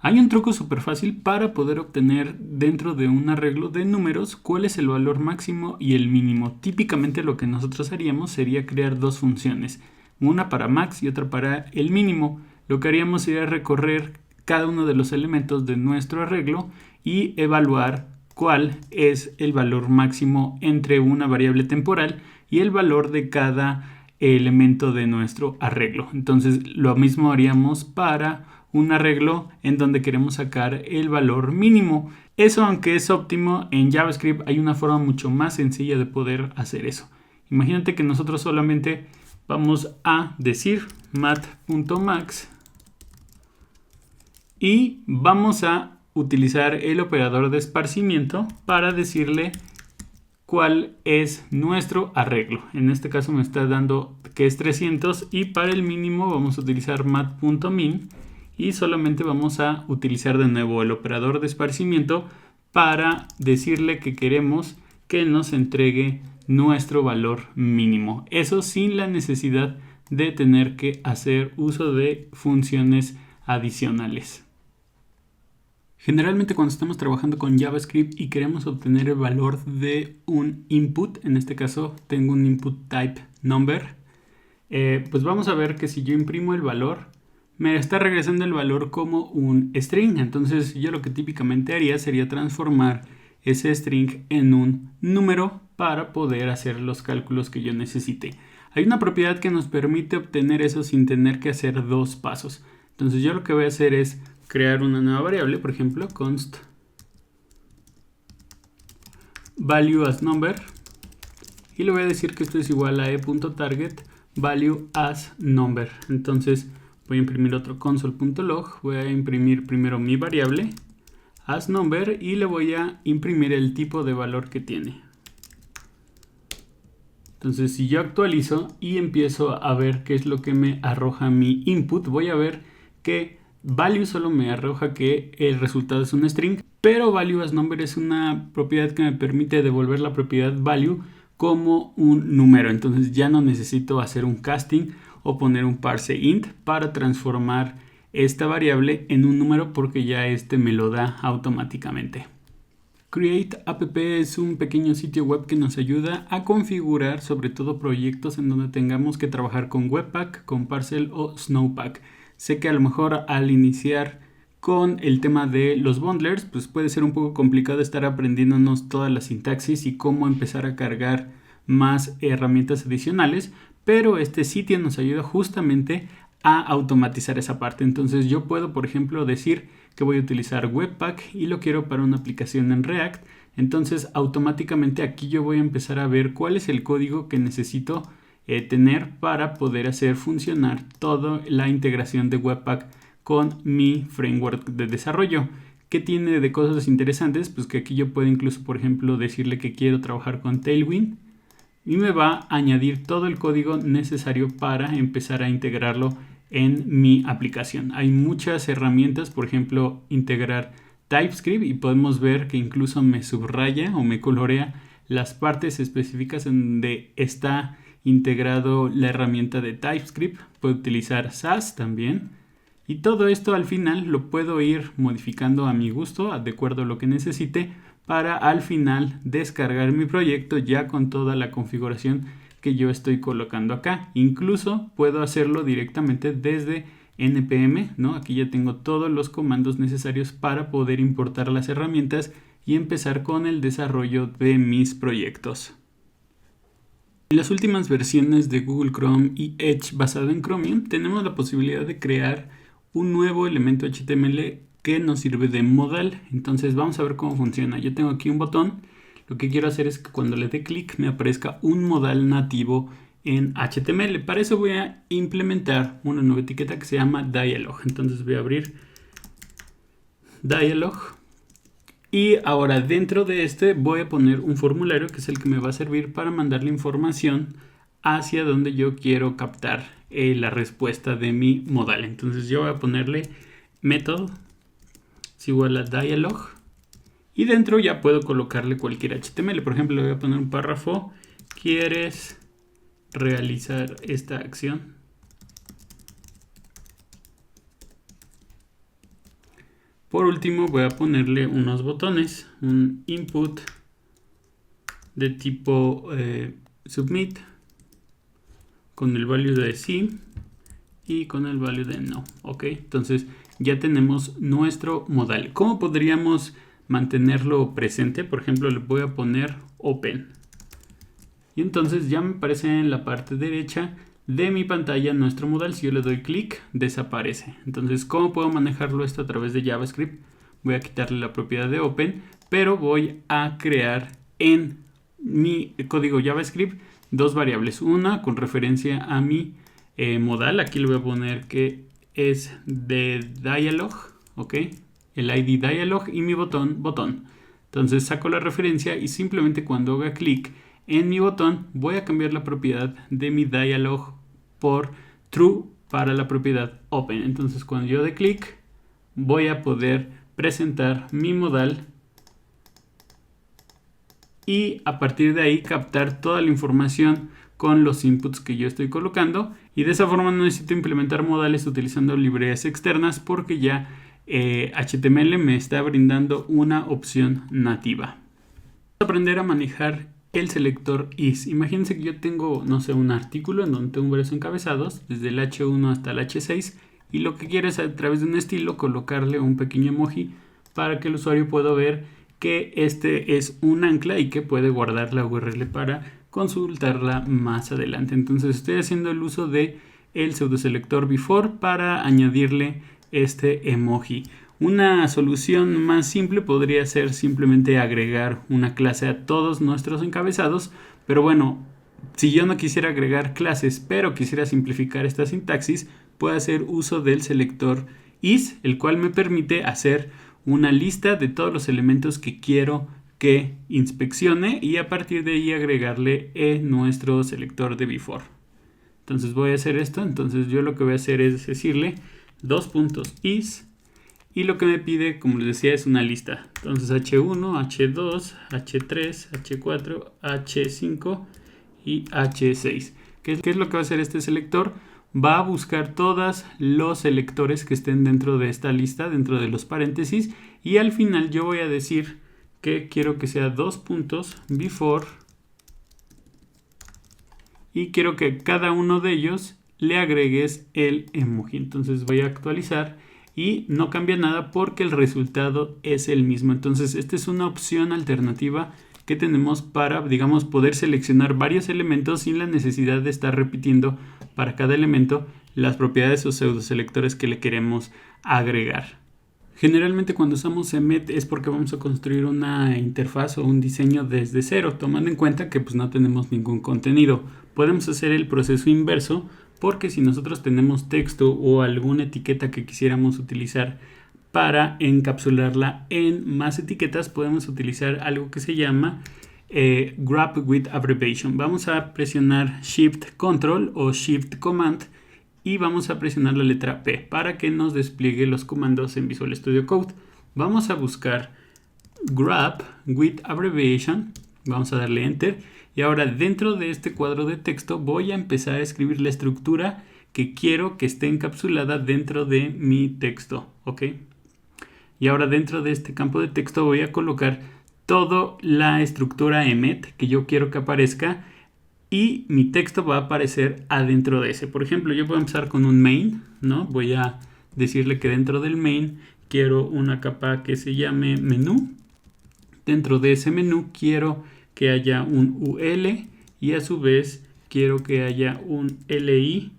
Hay un truco súper fácil para poder obtener dentro de un arreglo de números cuál es el valor máximo y el mínimo. Típicamente lo que nosotros haríamos sería crear dos funciones, una para max y otra para el mínimo. Lo que haríamos sería recorrer cada uno de los elementos de nuestro arreglo y evaluar cuál es el valor máximo entre una variable temporal y el valor de cada elemento de nuestro arreglo. Entonces lo mismo haríamos para un arreglo en donde queremos sacar el valor mínimo. Eso, aunque es óptimo, en JavaScript hay una forma mucho más sencilla de poder hacer eso. Imagínate que nosotros solamente vamos a decir mat.max y vamos a utilizar el operador de esparcimiento para decirle cuál es nuestro arreglo. En este caso me está dando que es 300 y para el mínimo vamos a utilizar mat.min y solamente vamos a utilizar de nuevo el operador de esparcimiento para decirle que queremos que nos entregue nuestro valor mínimo. Eso sin la necesidad de tener que hacer uso de funciones adicionales. Generalmente cuando estamos trabajando con JavaScript y queremos obtener el valor de un input, en este caso tengo un input type number, pues vamos a ver que si yo imprimo el valor, me está regresando el valor como un string. Entonces yo lo que típicamente haría sería transformar ese string en un número para poder hacer los cálculos que yo necesite. Hay una propiedad que nos permite obtener eso sin tener que hacer dos pasos. Entonces yo lo que voy a hacer es crear una nueva variable, por ejemplo, const value as number, y le voy a decir que esto es igual a e.target value as number. Entonces voy a imprimir otro console.log, voy a imprimir primero mi variable as number y le voy a imprimir el tipo de valor que tiene. Entonces si yo actualizo y empiezo a ver qué es lo que me arroja mi input, voy a ver que value solo me arroja que el resultado es un string, pero value as number es una propiedad que me permite devolver la propiedad value como un número. Entonces ya no necesito hacer un casting o poner un parse int para transformar esta variable en un número porque ya este me lo da automáticamente. Create App es un pequeño sitio web que nos ayuda a configurar sobre todo proyectos en donde tengamos que trabajar con Webpack, con Parcel o Snowpack. Sé que a lo mejor al iniciar con el tema de los bundlers, pues puede ser un poco complicado estar aprendiéndonos toda la sintaxis y cómo empezar a cargar más herramientas adicionales, pero este sitio nos ayuda justamente a automatizar esa parte. Entonces yo puedo, por ejemplo, decir que voy a utilizar Webpack y lo quiero para una aplicación en React. Entonces automáticamente aquí yo voy a empezar a ver cuál es el código que necesito tener para poder hacer funcionar toda la integración de Webpack con mi framework de desarrollo. ¿Qué tiene de cosas interesantes? Pues que aquí yo puedo incluso, por ejemplo, decirle que quiero trabajar con Tailwind y me va a añadir todo el código necesario para empezar a integrarlo en mi aplicación. Hay muchas herramientas, por ejemplo, integrar TypeScript y podemos ver que incluso me subraya o me colorea las partes específicas en donde está integrado la herramienta de TypeScript. Puedo utilizar Sass también. Y todo esto al final lo puedo ir modificando a mi gusto, de acuerdo a lo que necesite, para al final descargar mi proyecto ya con toda la configuración que yo estoy colocando acá. Incluso puedo hacerlo directamente desde npm, ¿no? Aquí ya tengo todos los comandos necesarios para poder importar las herramientas y empezar con el desarrollo de mis proyectos. En las últimas versiones de Google Chrome y Edge basado en Chromium tenemos la posibilidad de crear un nuevo elemento HTML que nos sirve de modal. Entonces vamos a ver cómo funciona. Yo tengo aquí un botón. Lo que quiero hacer es que cuando le dé clic me aparezca un modal nativo en HTML. Para eso voy a implementar una nueva etiqueta que se llama dialog. Entonces voy a abrir dialog. Y ahora dentro de este voy a poner un formulario que es el que me va a servir para mandar la información hacia donde yo quiero captar la respuesta de mi modal. Entonces yo voy a ponerle method es igual a dialog y dentro ya puedo colocarle cualquier HTML. Por ejemplo, le voy a poner un párrafo. ¿Quieres realizar esta acción? Por último voy a ponerle unos botones, un input de tipo submit con el value de sí y con el value de no. Ok, entonces ya tenemos nuestro modal. ¿Cómo podríamos mantenerlo presente? Por ejemplo, le voy a poner open. Y entonces ya me aparece en la parte derecha de mi pantalla nuestro modal. Si yo le doy clic, desaparece. Entonces, ¿cómo puedo manejarlo esto a través de JavaScript? Voy a quitarle la propiedad de open, pero voy a crear en mi código JavaScript dos variables. Una con referencia a mi modal. Aquí le voy a poner que es de dialog, ¿ok? El ID dialog y mi botón. Entonces saco la referencia y simplemente cuando haga clic en mi botón voy a cambiar la propiedad de mi dialog por true para la propiedad open. Entonces cuando yo dé clic voy a poder presentar mi modal y a partir de ahí captar toda la información con los inputs que yo estoy colocando, y de esa forma no necesito implementar modales utilizando librerías externas porque ya HTML me está brindando una opción nativa. Vamos a aprender a manejar el selector is. Imagínense que yo tengo, no sé, un artículo en donde tengo varios encabezados, desde el H1 hasta el H6, y lo que quiero es a través de un estilo colocarle un pequeño emoji para que el usuario pueda ver que este es un ancla y que puede guardar la URL para consultarla más adelante. Entonces estoy haciendo el uso de el pseudoselector before para añadirle este emoji. Una solución más simple podría ser simplemente agregar una clase a todos nuestros encabezados, pero bueno, si yo no quisiera agregar clases pero quisiera simplificar esta sintaxis, puedo hacer uso del selector is, el cual me permite hacer una lista de todos los elementos que quiero que inspeccione y a partir de ahí agregarle nuestro selector de before. Entonces voy a hacer esto. Entonces yo lo que voy a hacer es decirle is y lo que me pide, como les decía, es una lista. Entonces H1, H2, H3, H4, H5 y H6. ¿Qué es lo que va a hacer este selector? Va a buscar todos los selectores que estén dentro de esta lista, dentro de los paréntesis, y al final yo voy a decir que quiero que sea before y quiero que cada uno de ellos le agregues el emoji. Entonces voy a actualizar y no cambia nada porque el resultado es el mismo. Entonces esta es una opción alternativa que tenemos para, digamos, poder seleccionar varios elementos sin la necesidad de estar repitiendo para cada elemento las propiedades o pseudoselectores que le queremos agregar. Generalmente cuando usamos Emmet es porque vamos a construir una interfaz o un diseño desde cero, tomando en cuenta que pues no tenemos ningún contenido. Podemos hacer el proceso inverso porque si nosotros tenemos texto o alguna etiqueta que quisiéramos utilizar para encapsularla en más etiquetas, podemos utilizar algo que se llama Grab with Abbreviation. Vamos a presionar Shift Control o Shift Command y vamos a presionar la letra P para que nos despliegue los comandos en Visual Studio Code. Vamos a buscar Grab with Abbreviation, vamos a darle Enter y ahora dentro de este cuadro de texto voy a empezar a escribir la estructura que quiero que esté encapsulada dentro de mi texto, ¿ok? Y ahora dentro de este campo de texto voy a colocar toda la estructura Emmet que yo quiero que aparezca y mi texto va a aparecer adentro de ese. Por ejemplo, yo puedo empezar con un main, ¿no? Voy a decirle que dentro del main quiero una capa que se llame menú. Dentro de ese menú quiero que haya un UL y a su vez quiero que haya un LI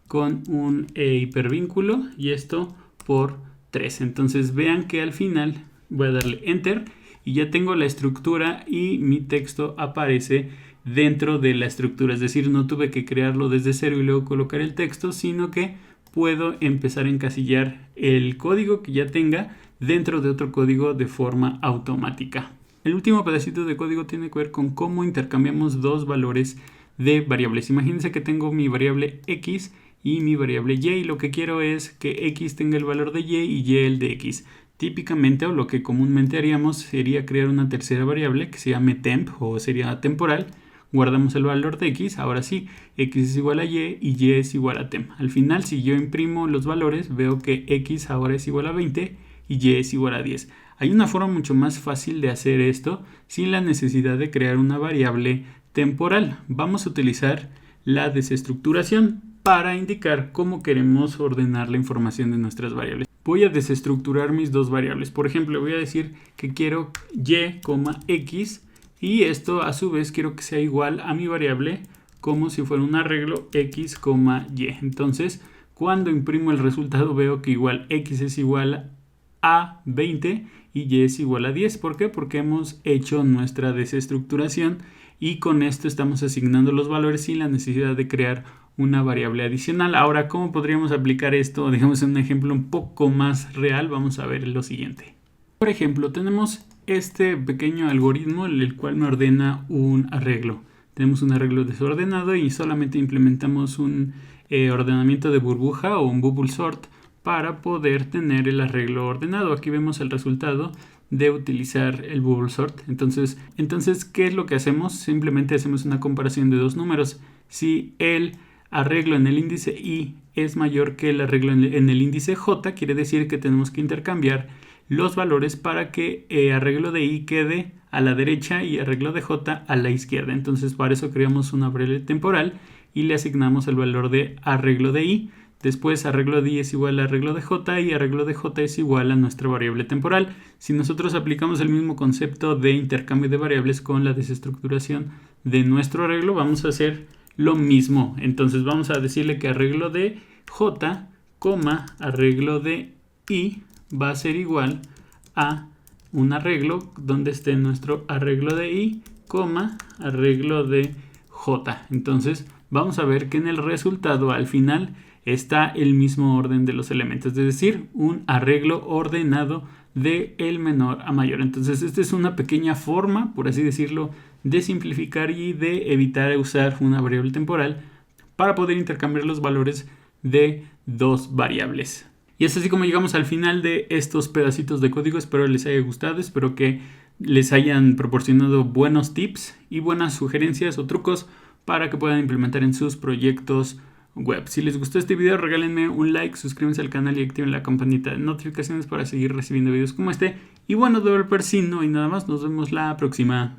con un hipervínculo y esto por 3. Entonces vean que al final voy a darle Enter y ya tengo la estructura y mi texto aparece dentro de la estructura, es decir, no tuve que crearlo desde cero y luego colocar el texto, sino que puedo empezar a encasillar el código que ya tenga dentro de otro código de forma automática. El último pedacito de código tiene que ver con cómo intercambiamos dos valores de variables. Imagínense que tengo mi variable X y mi variable Y y lo que quiero es que X tenga el valor de Y y el de X. Típicamente o lo que comúnmente haríamos sería crear una tercera variable que se llame temp o sería temporal. Guardamos el valor de X, ahora sí, X es igual a Y y Y es igual a temp. Al final, si yo imprimo los valores, veo que X ahora es igual a 20 y y es igual a 10. Hay una forma mucho más fácil de hacer esto sin la necesidad de crear una variable temporal. Vamos a utilizar la desestructuración para indicar cómo queremos ordenar la información de nuestras variables. Voy a desestructurar mis dos variables. Por ejemplo, voy a decir que quiero y, x, y esto a su vez quiero que sea igual a mi variable como si fuera un arreglo x, y. Entonces, cuando imprimo el resultado veo que igual x es igual a 20 y y es igual a 10. ¿Por qué? Porque hemos hecho nuestra desestructuración y con esto estamos asignando los valores sin la necesidad de crear una variable adicional. Ahora, ¿cómo podríamos aplicar esto? Digamos en un ejemplo un poco más real. Vamos a ver lo siguiente. Por ejemplo, tenemos este pequeño algoritmo el cual me ordena un arreglo. Tenemos un arreglo desordenado y solamente implementamos un ordenamiento de burbuja o un bubble sort para poder tener el arreglo ordenado. Aquí vemos el resultado de utilizar el bubble sort. Entonces, ¿qué es lo que hacemos? Simplemente hacemos una comparación de dos números. Si el arreglo en el índice i es mayor que el arreglo en el índice j, quiere decir que tenemos que intercambiar los valores para que arreglo de i quede a la derecha y arreglo de j a la izquierda. Entonces, para eso creamos una variable temporal y le asignamos el valor de arreglo de i. Después arreglo de i es igual a arreglo de j y arreglo de j es igual a nuestra variable temporal. Si nosotros aplicamos el mismo concepto de intercambio de variables con la desestructuración de nuestro arreglo, vamos a hacer lo mismo. Entonces vamos a decirle que arreglo de j, arreglo de i va a ser igual a un arreglo donde esté nuestro arreglo de i, arreglo de j. Entonces vamos a ver que en el resultado al final está el mismo orden de los elementos, es decir, un arreglo ordenado de el menor a mayor. Entonces esta es una pequeña forma, por así decirlo, de simplificar y de evitar usar una variable temporal para poder intercambiar los valores de dos variables. Y es así como llegamos al final de estos pedacitos de código. Espero les haya gustado, espero que les hayan proporcionado buenos tips y buenas sugerencias o trucos para que puedan implementar en sus proyectos web. Si les gustó este video, regálenme un like, suscríbanse al canal y activen la campanita de notificaciones para seguir recibiendo videos como este. Y bueno, developers, si no hay nada más, nos vemos la próxima.